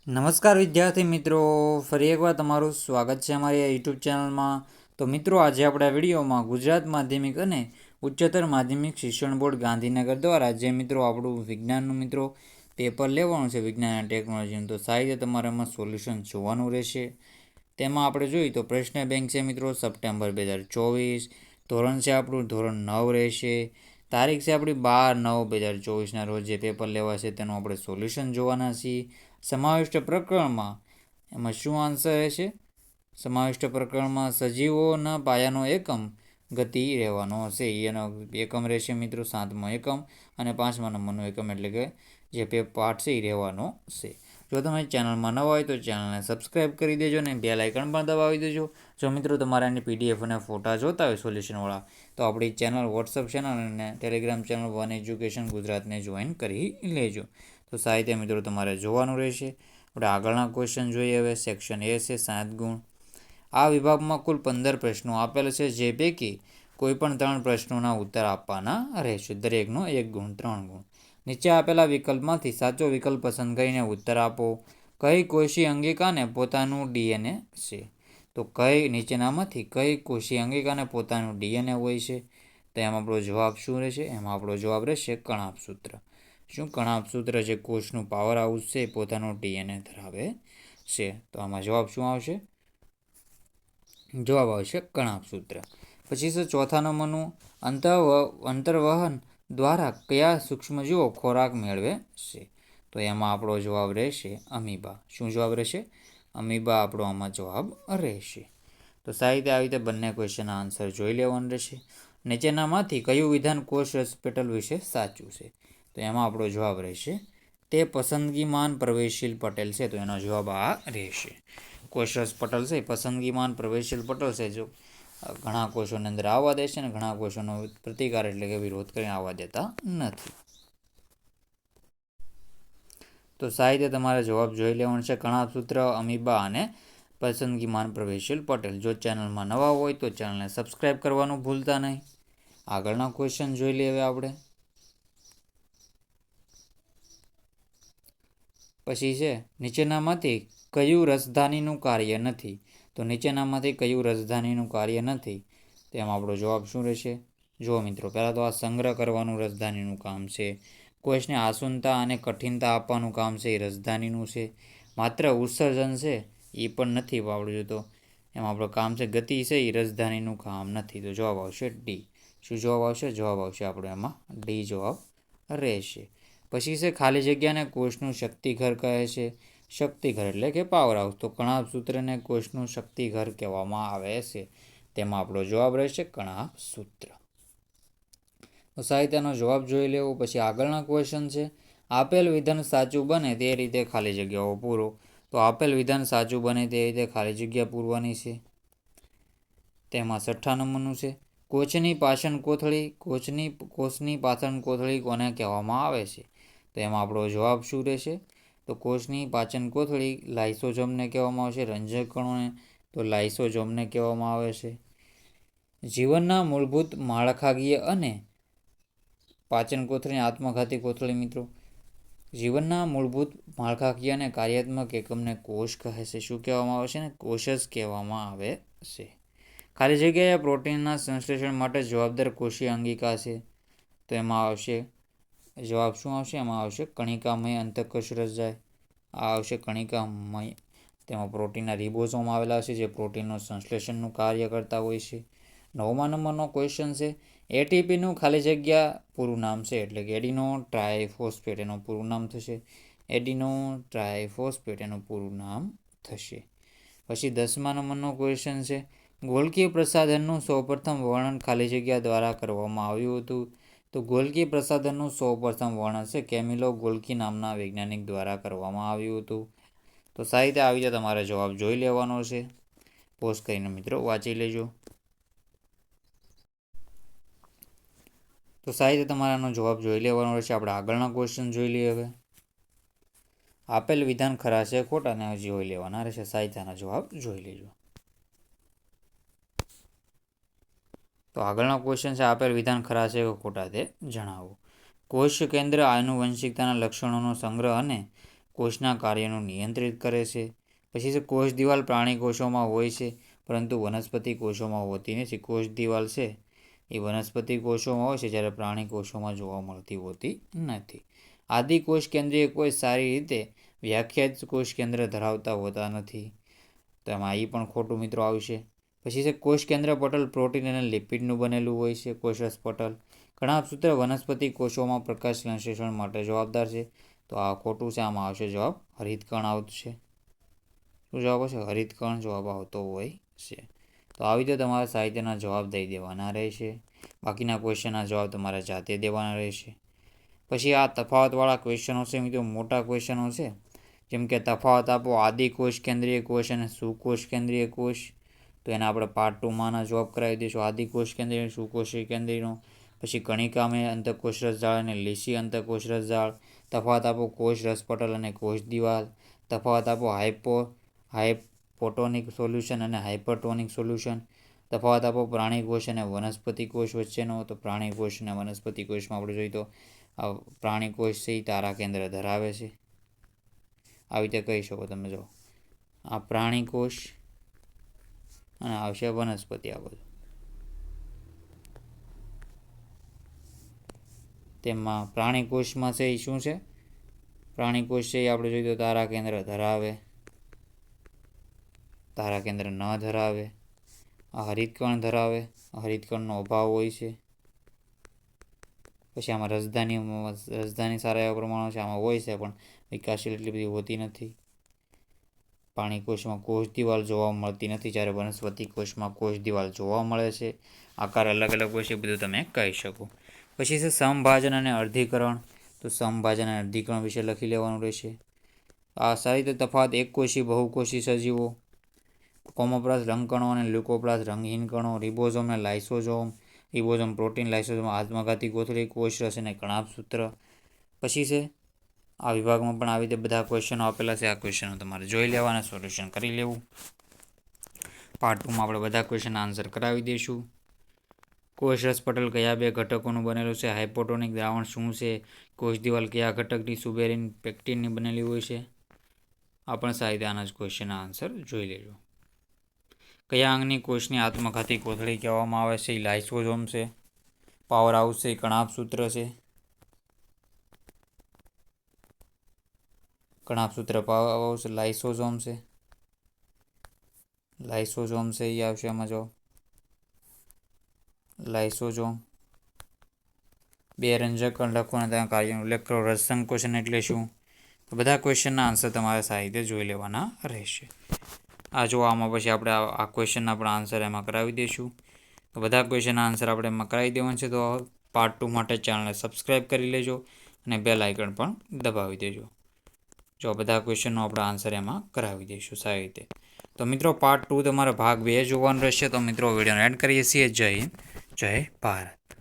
નમસ્કાર વિદ્યાર્થી મિત્રો, ફરી એકવાર તમારું સ્વાગત છે અમારી યુટ્યુબ ચેનલમાં. તો મિત્રો, આજે આપણા વિડીયોમાં ગુજરાત માધ્યમિક અને ઉચ્ચતર માધ્યમિક શિક્ષણ બોર્ડ ગાંધીનગર દ્વારા જે મિત્રો આપણું વિજ્ઞાનનું મિત્રો પેપર લેવાનું છે, વિજ્ઞાન અને ટેકનોલોજીનું, તો સાહિત્ય તમારે એમાં સોલ્યુશન જોવાનું રહેશે. તેમાં આપણે જોઈએ તો પ્રશ્ન બેંક છે મિત્રો સપ્ટેમ્બર 2024, ધોરણ છે આપણું ધોરણ 9 રહેશે. તારીખ છે આપણી 12/9/2024ના રોજ જે પેપર લેવાશે તેનું આપણે સોલ્યુશન જોવાના છીએ. સમાવિષ્ટ પ્રકરણમાં એમાં શું આન્સર રહેશે? સમાવિષ્ટ પ્રકરણમાં સજીવોના પાયાનો એકમ ગતિ રહેવાનો હશે. એનો એકમ રહેશે મિત્રો 7મો એકમ, અને 5મા નંબરનો એકમ એટલે કે જે પાઠ છે એ રહેવાનો છે. જો તમે ચેનલમાં નવા હોય તો ચેનલને સબસ્ક્રાઈબ કરી દેજો અને બેલ આઇકન પણ દબાવી દેજો. જો મિત્રો તમારે એની પીડીએફ અને ફોટા જોતા હોય સોલ્યુશનવાળા, તો આપણી ચેનલ વોટ્સઅપ ચેનલ અને ટેલિગ્રામ ચેનલ વન એજ્યુકેશન ગુજરાતને જોઈન કરી લેજો. તો સાહિત્ય મિત્રો તમારે જોવાનું રહેશે. આપણે આગળના ક્વેશ્ચન જોઈએ. હવે સેક્શન એ છે 7 ગુણ. આ વિભાગમાં કુલ 15 પ્રશ્નો આપેલ છે, જે પૈકી કોઈપણ 3 પ્રશ્નોના ઉત્તર આપવાના રહેશે. દરેકનો 1 ગુણ, 3 ગુણ. નીચે આપેલા વિકલ્પમાંથી સાચો વિકલ્પ પસંદ કરીને ઉત્તર આપો. કઈ કોષી અંગિકાને પોતાનું ડીએનએ છે? તો નીચેનામાંથી કઈ કોષી અંગિકાને પોતાનું ડીએનએ હોય છે? તો એમાં આપણો જવાબ શું રહેશે? એમાં આપણો જવાબ રહેશે કણાભ સૂત્ર. શું કણાભ સૂત્ર જે કોષનું પાવર હાઉસ છે એ પોતાનું ડીએનએ ધરાવે છે? તો આમાં જવાબ શું આવશે? જવાબ આવશે કણાભ સૂત્ર. પછી છે ચોથા નંબરનું, અંતર્વહન દ્વારા કયા સૂક્ષ્મજીવો ખોરાક મેળવે છે? તો એમાં આપણો જવાબ રહેશે અમીબા. શું જવાબ રહેશે? અમીબા આપણો આમાં જવાબ રહેશે. તો સાહિત્ય આવી રીતે બંને ક્વેશ્ચનના આન્સર જોઈ લેવાનું રહેશે. નીચેનામાંથી કયું વિધાન કોષ રસપેટલ વિશે સાચું છે? તો એમાં આપણો જવાબ રહેશે તે પસંદગીમાન પ્રવેશશીલ પટેલ છે. તો એનો જવાબ આ રહેશે. કોષ રસપટલ છે પસંદગીમાન પ્રવેશશીલ પટેલ છે. જો ઘણા કોષોની અંદર આવવા દે છે અને ઘણા કોષોનો પ્રતિકાર એટલે કે વિરોધ કરીને આવવા દેતા નથી. તો સાહિત્ય તમારે જવાબ જોઈ લેવાનું છે. કણાભ સૂત્ર, અમીબા અને પસંદગીમાન પ્રવેશશીલ પટેલ. જો ચેનલમાં નવા હોય તો ચેનલને સબસ્ક્રાઈબ કરવાનું ભૂલતા નહીં. આગળના ક્વેશ્ચન જોઈ લઈએ આપણે. પછી છે નીચેનામાંથી કયું રસધાનીનું કાર્ય નથી? તો નીચેનામાંથી કયું રસધાનીનું કાર્ય નથી? તેમાં આપણો જવાબ શું રહેશે? જુઓ મિત્રો, પહેલાં તો આ સંગ્રહ કરવાનું રસધાનીનું કામ છે. કોષને આસુનતા અને કઠિનતા આપવાનું કામ છે એ રસધાનીનું છે. માત્ર ઉત્સર્જન છે એ પણ નથી આવડ્યું. તો એમાં આપણું કામ છે ગતિ છે એ રસધાનીનું કામ નથી. તો જવાબ આવશે ડી. શું જવાબ આવશે? જવાબ આવશે આપણો એમાં ડી જવાબ રહેશે. પછી છે ખાલી જગ્યાને કોષનું શક્તિઘર કહે છે. શક્તિઘર એટલે કે પાવર હાઉસ. તો કણાભ સૂત્રને કોષનું શક્તિઘર કહેવામાં આવે છે. તેમાં આપણો જવાબ રહેશે કણાભ સૂત્ર. તો સાહિત્યનો જવાબ જોઈ લેવો. પછી આગળના ક્વેશ્ચન છે, આપેલ વિધાન સાચું બને તે રીતે ખાલી જગ્યાઓ પૂરો. તો આપેલ વિધાન સાચું બને તે રીતે ખાલી જગ્યા પૂરવાની છે. તેમાં 6 નંબરનું છે, કોષની પાચન કોથળી કોષની પાચન કોથળી કોને કહેવામાં આવે છે? તો એમાં આપણો જવાબ શું રહેશે? તો કોષની પાચન કોથળી લાઇસોઝોમને કહેવામાં આવશે. રંજક કણોને તો લાઇસોઝોમને કહેવામાં આવે છે. જીવનના મૂળભૂત માળખાકીય અને પાચન કોથળી આત્મઘાતી કોથળી. મિત્રો, જીવનના મૂળભૂત માળખાકીય અને કાર્યાત્મક એકમને કોષ કહે છે. શું કહેવામાં આવે છે ને? કોષ જ કહેવામાં આવે છે. ખાલી જગ્યાએ પ્રોટીનના સંશ્લેષણ માટે જવાબદાર કોષીય અંગિકા છે. તો એમાં આવશે જવાબ શું આવશે? એમાં આવશે કણિકામય અંતઃકોષ રચાય. આ આવશે કણિકામય. તેમાં પ્રોટીનના રિબોઝોમ આવેલા છે જે પ્રોટીનનું સંશ્લેષણનું કાર્ય કરતા હોય છે. 9મા નંબરનો ક્વેશ્ચન છે, એટીપીનું ખાલી જગ્યા પૂરું નામ છે એટલે કે એડિનો ટ્રાયફોસ્ફેટ એનું પૂરું નામ થશે. એડિનો ટ્રાયફોસ્ફેટ એનું પૂરું નામ થશે. પછી 10મા નંબરનો ક્વેશ્ચન છે, ગોલ્કી પ્રસાધનનું સૌપ્રથમ વર્ણન ખાલી જગ્યા દ્વારા કરવામાં આવ્યું હતું. તો ગોલ્કી પ્રસાધનનું સૌપ્રથમ વર્ણન છે કેમિલો ગોલ્કી નામના વૈજ્ઞાનિક દ્વારા કરવામાં આવ્યું હતું. તો સાહિત્ય આવી રીતે તમારે જવાબ જોઈ લેવાનો છે. પોઝ કરીને મિત્રો વાંચી લેજો. તો સાહિત્ય તમારાનો જવાબ જોઈ લેવાનો રહેશે. આપણે આગળના ક્વેશ્ચન જોઈ લઈએ. હવે આપેલ વિધાન ખરા છે ખોટા ને જોઈ લેવાના રહેશે. સાહિત્યના જવાબ જોઈ લેજો. તો આગળના ક્વેશ્ચન છે, આપેલ વિધાન ખરા છે કે ખોટા તે જણાવો. કોષ કેન્દ્ર આનુવંશિકતાના લક્ષણોનો સંગ્રહ અને કોષના કાર્યનું નિયંત્રિત કરે છે. પછી છે કોષ દિવાલ પ્રાણી કોષોમાં હોય છે પરંતુ વનસ્પતિ કોષોમાં હોતી નથી. કોષ દિવાલ છે એ વનસ્પતિ કોષોમાં હોય છે જ્યારે પ્રાણી કોષોમાં જોવા મળતી હોતી નથી. આદિ કોષ કેન્દ્રીય કોષ સારી રીતે વ્યાખ્યાયિત કોષ કેન્દ્ર ધરાવતા હોતા નથી. તો એમાં એ પણ ખોટું મિત્રો આવશે. પછી છે કોષ કેન્દ્ર પટલ પ્રોટીન અને લિપિડનું બનેલું હોય છે. કોષરસ પટલ કણાભસૂત્ર વનસ્પતિ કોષોમાં પ્રકાશ સંશ્લેષણ માટે જવાબદાર છે. તો આ ખોટું છે. આમાં આવશે જવાબ હરિતકણ આવશે. શું જવાબ આવશે? હરિતકણ જવાબ આવતો હોય છે. તો આવી રીતે તમારે સાહિત્યના જવાબ દઈ દેવાના રહેશે. બાકીના ક્વેશ્ચનના જવાબ તમારે જાતે દેવાના રહેશે. પછી આ તફાવતવાળા ક્વેશ્ચનો છે મિત્રો, મોટા ક્વેશ્ચનો છે. જેમ કે તફાવત આપો આદિ કોષ કેન્દ્રીય કોષ અને સુકોષ કેન્દ્રીય કોષ. તો એના આપણે પાર્ટ 2માંના જવાબ કરાવી દઈશું. આદિ કોષ કેન્દ્રીય સુકોષી કેન્દ્રીયનો. પછી કણિકામય અંતઃકોષ રસજાળ અને લીસી અંતઃકોષ રસજાળ. તફાવત આપો કોષ રસપટલ અને કોષ દિવાલ. તફાવત આપો હાઇપોટોનિક સોલ્યુશન અને હાઇપરટોનિક સોલ્યુશન. તફાવત આપો પ્રાણી કોષ અને વનસ્પતિ કોષ વચ્ચેનો. તો પ્રાણી કોષ અને વનસ્પતિ કોષમાં આપણે જોઈએ તો પ્રાણી કોષ છે એ તારા કેન્દ્ર ધરાવે છે. આવી રીતે કહી શકો તમે. જો આ પ્રાણી કોષ અને આવશે વનસ્પતિ. આ બધું તેમાં પ્રાણી કોષમાં છે એ શું છે? પ્રાણી કોષ છે એ આપણે જોઈએ તો તારા કેન્દ્ર ધરાવે, તારા કેન્દ્ર ન ધરાવે. આ હરિતકણ ધરાવે, હરિતકણનો અભાવ હોય છે. પછી આમાં રસધાની સારા એવા પ્રમાણમાં છે, આમાં હોય છે પણ વિકાસશીલ એટલી બધી હોતી નથી. પ્રાણી કોષમાં કોષ દિવાલ જોવા મળતી નથી, જ્યારે વનસ્પતિ કોષમાં કોષ દિવાલ જોવા મળે છે. આકાર અલગ અલગ હોય છે, બધું તમે કહી શકો. પછી છે સમભાજન અને અર્ધીકરણ. તો સમભાજન અને અર્ધીકરણ વિશે લખી લેવાનું રહેશે. આ સારી રીતે તફાવત એકકોષી બહુકોષી સજીવો, કોમોપ્લાસ્ટ રંગકણો અને લ્યુકોપ્લાસ્ટ રંગહીન કણો, રિબોઝોમ અને લાઇસોઝોમ. રિબોઝોમ પ્રોટીન, લાઇસોઝોમ આત્મઘાતી કોથળી, કોષરસ અને કણાભસૂત્ર. પછી છે આ વિભાગમાં પણ આવી રીતે બધા ક્વેશ્ચનો આપેલા છે. આ ક્વેશ્ચનો તમારે જોઈ લેવાના, સોલ્યુશન કરી લેવું. પાર્ટ 2માં આપણે બધા ક્વેશ્ચનના આન્સર કરાવી દઈશું. કોષરસ પટલ કયા બે ઘટકોનું બનેલું છે? હાઇપોટોનિક દ્રાવણ શું છે? કોષ દિવાલ કયા ઘટકની સુબેરિન પેક્ટિનની બનેલી હોય છે? આ પણ સાહિત્ય આના જ ક્વેશ્ચનના આન્સર જોઈ લેજો. કયા અંગની કોષની આત્મઘાતી કોથળી કહેવામાં આવે છે? એ લાઇસોઝોમ છે. પાવર હાઉસ છે એ કણાભસૂત્ર છે. કણાભસૂત્ર પાવર હાઉસ લાઇસોઝોમ છે. લાઇસોઝોમ છે એ આવશે આમાં જો લાઇસોઝોમ. બે રંજક લખવાના તેના કાર્યનો ઉલ્લેખ કરો. રસસંકોચન એટલે શું? તો બધા ક્વેશ્ચનના આન્સર તમારે સાહિત્ય જોઈ લેવાના રહેશે. આ જો આમાં પછી આપણે આ ક્વેશ્ચનના પણ આન્સર એમાં કરાવી દઈશું. તો બધા ક્વેશ્ચનના આન્સર આપણે એમાં કરાવી દેવાનું છે. તો પાર્ટ 2 માટે ચેનલને સબસ્ક્રાઈબ કરી લેજો અને બેલ આઇકન પણ દબાવી દેજો. જો બધા ક્વેશ્ચનનો આપણે આન્સર એમાં કરાવી દઈશું સારી રીતે. તો મિત્રો પાર્ટ 2 તમારે ભાગ 2 જોવાનું રહેશે. તો મિત્રો વિડીયોને એન્ડ કરીએ છીએ. જય હિન્દ, જય ભારત.